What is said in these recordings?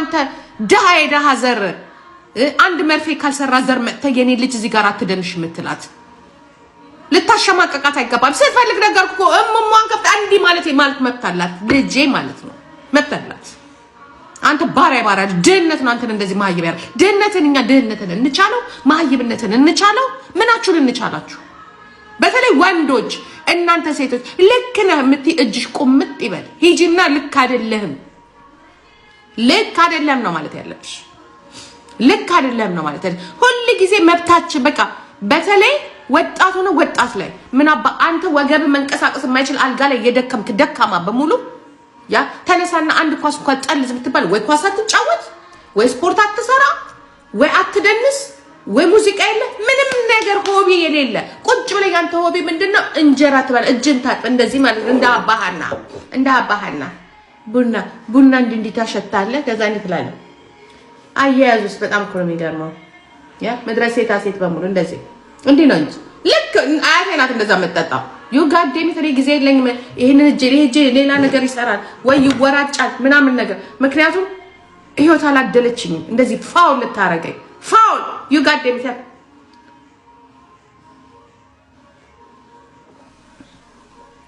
አንተ ደሃ ዘር አንድ መርፌ ካልሰራ ዘር መጥተህ የኔ ልጅ እዚህ ጋር አትደንሽ ምትላት ልታሸማቀቃት አይገባም። ስትፈልግ ነገር እኮ እሙማን ከፍታ እንዲ ማለት መብት አላት ልጄ ማለት ነው መብት አላት። አንተ ባሪያ ድህነት ነው አንተን እንደዚህ ማህይብ ያር ድህነትን እኛ ድህነትን እንቻለው ማህይብነትን እንቻለው ምናችሁን እንቻላችሁ? በተለይ ወንዶች እናንተ ሴቶች ልክ ነህ የምትይ እጅሽ ቁምጥ ይበል ሂጂና ልክ አይደለም ነው ማለት ያለብሽ። ልክ አይደለም ነው ማለት ያለብሽ። ሁሉ ጊዜ መብታችን በቃ በተለይ ወጣቱ ነው ወጣት ላይ ምን አባ አንተ ወገብ መንቀሳቀስ የማይችል አልጋ ላይ የደከምክ ደካማ በሙሉ ያ ተነሳና አንድ ኳስ እንኳን ጠልዝ ብትባል ወይ ኳስ አትጫወት ወይ ስፖርት አትሰራ ወይ አትደንስ ወይ ሙዚቃ የለ ምንም ነገር ሆቢ የሌለ ቁጭ ብለ ያንተ ሆቢ ምንድነው? እንጀራ ትበል እጅን ታጥብ እንደዚህ ማለት እንደ አባሃና ቡና እንዲታሸታለ ከዛ እንድትላለ አያያዙስ በጣም እኮ ነው የሚገርመው። ያ መድረስ ሴት በሙሉ እንደዚህ እንዴ ነው እንጂ ልክ አያቴናት እንደዛ መጣጣ ዩ ጋዴም ትሪ ጊዜ የለኝም ይሄንን እጄ ሌላ ነገር ይሰራል ወይ ይወራጫል ምናምን ነገር ምክንያቱም ህይወት አላደለችኝ እንደዚህ ፋውል ልታረገኝ ፋውል ዩ ጋዴም ታ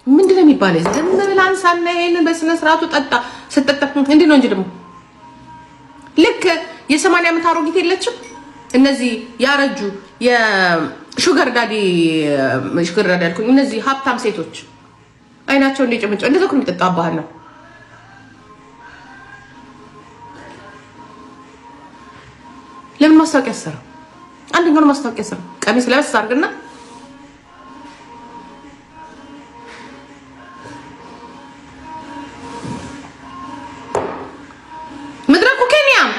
ምንድነው የሚባለው? ዝም ብላን ሳና ይሄንን በስነ ስርዓቱ ጠጣ ስትጠጣ እንዴ ነው እንጂ ደግሞ ልክ የ80 ዓመት አሮጊት የለችም እነዚህ ያረጁ የሹገር ዳዲ አልኩኝ እነዚህ ሀብታም ሴቶች አይናቸው እንደጨመጨ እንደዛ እኮ የሚጠጣ ባህል ነው። ለምን ማስታወቂያ ሰራ? አንደኛው ማስታወቂያ ሰራ ቀሚስ ለብስ አድርግና መድረኩ ኬንያም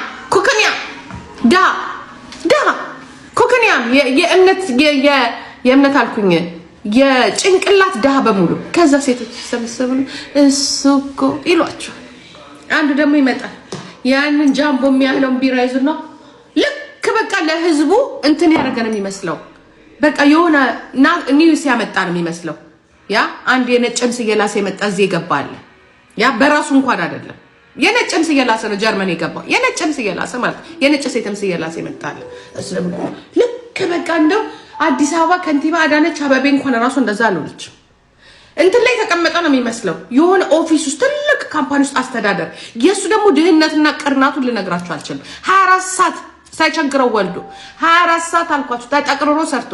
የእምነት አልኩኝ የጭንቅላት ደሃ በሙሉ ከዛ ሴቶች ሰብስበው እሱኮ ይሏቸው። አንዱ ደግሞ ይመጣል ያንን ጃምቦ የሚያህለው ቢራ ይዙና ልክ በቃ ለህዝቡ እንትን ያደረገ ነው የሚመስለው። በቃ የሆነ ኒውስ ያመጣ ነው የሚመስለው። ያ አንድ የነጭም ሲየላስ የመጣ እዚህ ይገባል። ያ በራሱ እንኳን አይደለም የነጭም ሲየላስ ነው ጀርመን ይገባው። የነጭም ሲየላስ ማለት የነጭ ሴትም ሲየላስ ይመጣል። እሱ ደግሞ ልክ በቃ እንደው አዲስ አበባ ከንቲባ አዳነች አበቤ እንኳን ራሱ እንደዛ አለች። እንትን ላይ ተቀመጠ ነው የሚመስለው የሆነ ኦፊስ ውስጥ ትልቅ ካምፓኒ ውስጥ አስተዳደር። የሱ ደግሞ ድህነትና ቅርናቱን ልነግራችሁ አልችልም። 24 ሰዓት ሳይቸግረው ወልዶ 24 ሰዓት አልኳችሁ ተጠቅርሮ ሰርቶ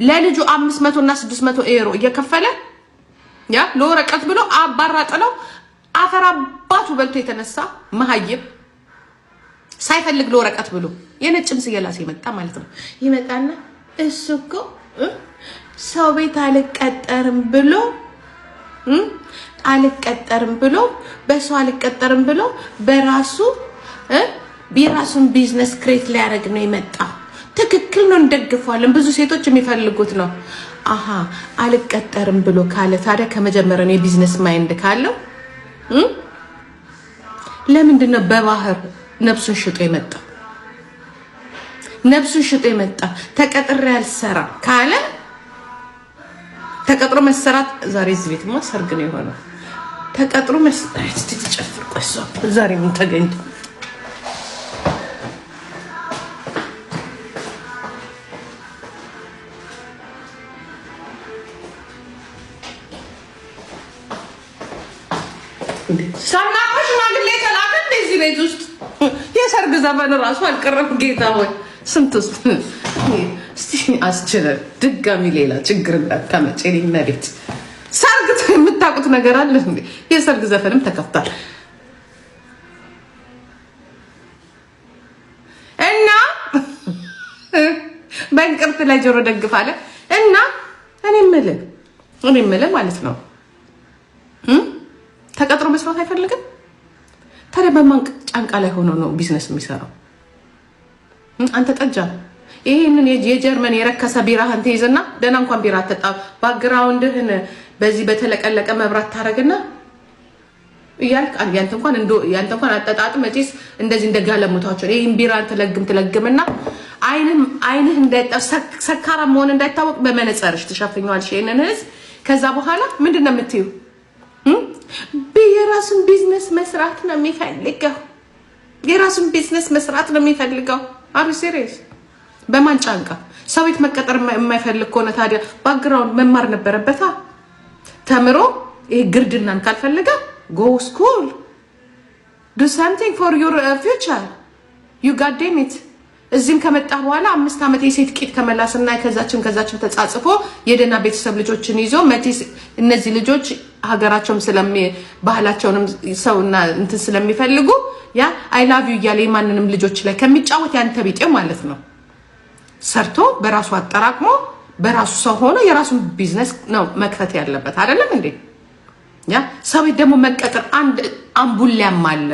ለልጁ 500 እና 600 ዩሮ እየከፈለ ያ ለወረቀት ብሎ አባራ ጥለው አፈራባቱ በልቶ የተነሳ መሀይብ ሳይፈልግ ለወረቀት ብሎ የነጭም ሲየላስ ይመጣ ማለት ነው። ይመጣና እሱ እኮ ሰው ቤት አልቀጠርም ብሎ በሰው አልቀጠርም ብሎ በራሱ የራሱን ቢዝነስ ክሬት ሊያደርግ ነው የመጣ። ትክክል ነው፣ እንደግፋለን። ብዙ ሴቶች የሚፈልጉት ነው። አሃ አልቀጠርም ብሎ ካለ ታዲያ ከመጀመሪያው ነው የቢዝነስ ማይንድ ካለው ለምንድን ነው በባህር ነፍሱን ሽጦ የመጣ? ነፍሱን ሽጦ የመጣ ተቀጥሬ አልሰራ ካለ ተቀጥሮ መሰራት ዛሬ እዚህ ቤትማ ሰርግ ነው የሆነው። ተቀጥሮ መሰራት ትጨፍር ቆይሶ ዛሬ ምን ተገኝቶ ሳናሽ ማግሌ ተላከ እንደዚህ ቤት ውስጥ የሰርግ ዘፈን ራሱ አልቀረም። ጌታ ሆይ ስንት ውስጥ እስቲ አስችለ ድጋሚ ሌላ ችግር እንዳታመጪ። እኔና ቤት ሰርግ የምታውቁት ነገር አለ እንዴ? የሰርግ ዘፈንም ተከፍቷል እና በእንቅርት ላይ ጆሮ ደግፋለ እና እኔ የምልህ ማለት ነው ተቀጥሮ መስራት አይፈልግም። ታዲያ በማን ጫንቃ ላይ ሆኖ ነው ቢዝነስ የሚሰራው? አንተ ጠጃ ይሄንን የጀርመን የረከሰ ቢራህን ትይዝና ደህና እንኳን ቢራ አትጠጣ ባክግራውንድህን በዚህ በተለቀለቀ መብራት ታረግና እያልክ ያንተ እንኳን አጠጣጥ መጪስ እንደዚህ እንደጋለሙታቸው ይሄን ቢራ ትለግምና አይንህ እንዳይጣ ሰካራ መሆን እንዳይታወቅ በመነጽርሽ ትሸፍኛለሽ ይሄንን ህዝብ። ከዛ በኋላ ምንድነው የምትዩ? የራሱን ቢዝነስ መስራት ነው የሚፈልገው። የራሱን ቢዝነስ መስራት ነው የሚፈልገው። አሩ ሲሪየስ በማን ጫንቃ? ሰው ቤት መቀጠር የማይፈልግ ከሆነ ታዲያ ባክግራውንድ መማር ነበረበታ። ተምሮ ይሄ ግርድናን ካልፈለገ go school, do something for your future. you got damn it። እዚህም ከመጣ በኋላ 5 ዓመት የሴት ቂጥ ከመላስና ከዛችን ተጻጽፎ የደና ቤተሰብ ልጆችን ይዞ መቲስ እነዚህ ልጆች ሀገራቸውም ባህላቸውንም ሰውና እንትን ስለሚፈልጉ ያ አይ ላቭ ዩ እያለ ማንንም ልጆች ላይ ከሚጫወት ያንተ ቢጤው ማለት ነው ሰርቶ በራሱ አጠራቅሞ በራሱ ሰው ሆኖ የራሱን ቢዝነስ ነው መክፈት ያለበት አይደለም እንዴ? ያ ሰው ደግሞ መቀጠር አንድ አምቡሊያም አለ።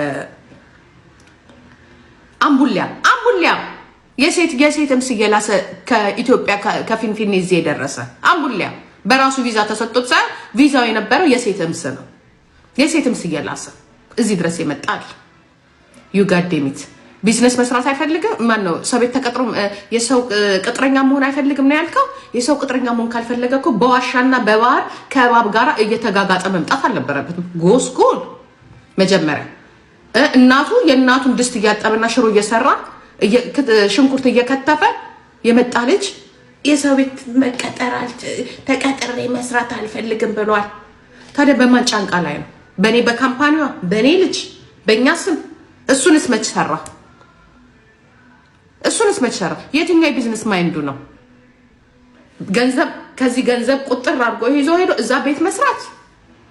አምቡሊያ የሴትም ሲየላሰ ከኢትዮጵያ ከፊንፊኔ እዚህ የደረሰ አምቡሊያ በራሱ ቪዛ ተሰጥቶት ሳይሆን ቪዛው የነበረው የሴትም ነው። የሴትም ሲየላሰ እዚህ ድረስ ይመጣል። ዩ ጋድ ዴሚት ቢዝነስ መስራት አይፈልግም። ማን ነው ሰው ቤት ተቀጥሮ የሰው ቅጥረኛ መሆን አይፈልግም ነው ያልከው? የሰው ቅጥረኛ መሆን ካልፈለገ እኮ በዋሻና በባህር ከባብ ጋር እየተጋጋጠ መምጣት አልነበረበትም። ጎስኩል መጀመሪያ እናቱ የእናቱን ድስት እያጠበና ሽሮ እየሰራ ሽንኩርት እየከተፈ የመጣ ልጅ የሰው ቤት ተቀጥሬ መስራት አልፈልግም ብሏል። ታዲያ በማን ጫንቃ ላይ ነው? በእኔ በካምፓኒዋ በእኔ ልጅ በእኛ ስም እሱንስ መች ሰራ? የትኛው የቢዝነስ ማይንዱ ነው? ገንዘብ ከዚህ ገንዘብ ቁጥር አድርጎ ይዞ ሄዶ እዛ ቤት መስራት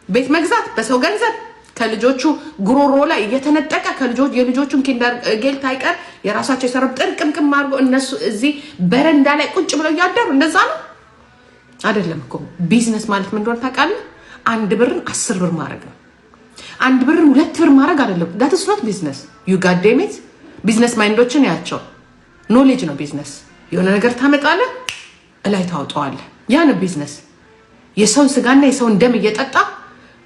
ቤት መግዛት በሰው ገንዘብ ከልጆቹ ጉሮሮ ላይ እየተነጠቀ የልጆቹን ኪንደር ጌልት አይቀር የራሳቸው የሰረብ ጥርቅምቅም አድርጎ እነሱ እዚህ በረንዳ ላይ ቁጭ ብለው እያደሩ እንደዛ ነው አይደለም እኮ። ቢዝነስ ማለት ምን እንደሆነ ታውቃለህ? 1 ብርን 10 ብር ማድረግ ነው። 1 ብርን 2 ብር ማድረግ አይደለም። that is not business you got damn it። ቢዝነስ ማይንዶችን ያቸው ኖሌጅ ነው ቢዝነስ። የሆነ ነገር ታመጣለህ እላይ ታውጣዋለህ። ያ ነው ቢዝነስ። የሰውን ስጋና የሰውን ደም እየጠጣ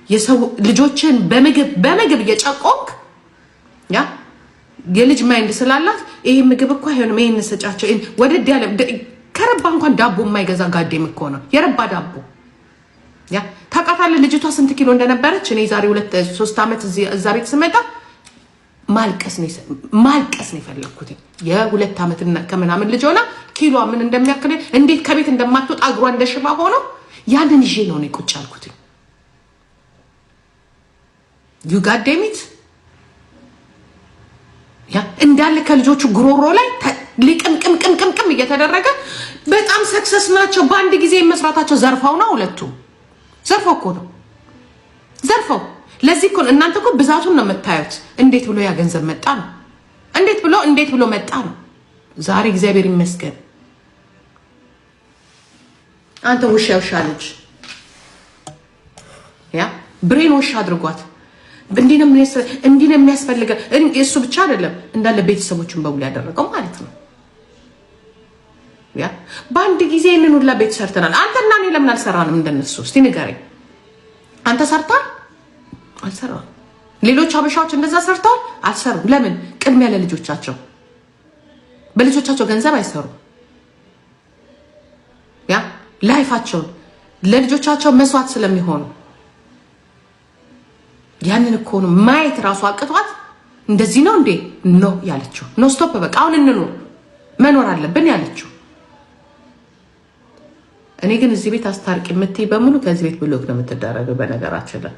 የሰው ልጆችን በምግብ እየጨቆንክ ያ የልጅ ማይንድ ስላላት ይሄ ምግብ እኮ አይሆንም ይሄን ሰጫቸው ወደድ ያለ ከረባ እንኳን ዳቦ የማይገዛ ጋዴም እኮ ነው የረባ ዳቦ። ያ ታውቃታለህ ልጅቷ ስንት ኪሎ እንደነበረች? እኔ ዛሬ 2-3 ዓመት እዛ ቤት ስመጣ ማልቀስ ነው የፈለኩት። የ2 ዓመት ከምናምን ልጅ ሆና ኪሎ ምን እንደሚያክል እንዴት ከቤት እንደማትወጣ እግሯ እንደሽባ ሆኖ ያንን ይዤ ነው ቁጭ ያልኩት። ዩ ጋድ ዴም ኢት ያ እንዳለ ከልጆቹ ጉሮሮ ላይ ሊቅምቅም እየተደረገ በጣም ሰክሰስ ናቸው። በአንድ ጊዜ መስራታቸው ዘርፈው ነው። ሁለቱም ዘርፈው እኮ ነው ዘርፈው። ለዚህ እኮ እናንተ እኮ ብዛቱን ነው የምታዩት። እንዴት ብሎ ያ ገንዘብ መጣ ነው? እንዴት ብሎ መጣ ነው? ዛሬ እግዚአብሔር ይመስገን አንተ ውሻ ልጅ ያ ብሬን ውሻ አድርጓት እንዲህ ነው የሚያስፈልገው። እሱ ብቻ አይደለም እንዳለ ቤተሰቦችን በሙሉ ያደረገው ማለት ነው። ያ በአንድ ጊዜ እንን ሁላ ቤት ሰርተናል። አንተና እኔ ለምን አልሰራንም እንደነሱ? እስቲ ንገረኝ። አንተ ሰርታል? አልሰራም። ሌሎች አበሻዎች እንደዛ ሰርተዋል? አልሰሩም። ለምን? ቅድሚያ ለልጆቻቸው በልጆቻቸው ገንዘብ አይሰሩም። ያ ላይፋቸውን ለልጆቻቸው መስዋዕት ስለሚሆኑ ያንን እኮ ነው ማየት ራሱ አቅቷት እንደዚህ ነው እንዴ ነው ያለችው። ኖ ስቶፕ በቃ አሁን መኖር አለብን ያለችው። እኔ ግን እዚህ ቤት አስታርቂ የምትይ በሙሉ ከዚህ ቤት ብሎክ ነው የምትደረገው በነገራችን ላይ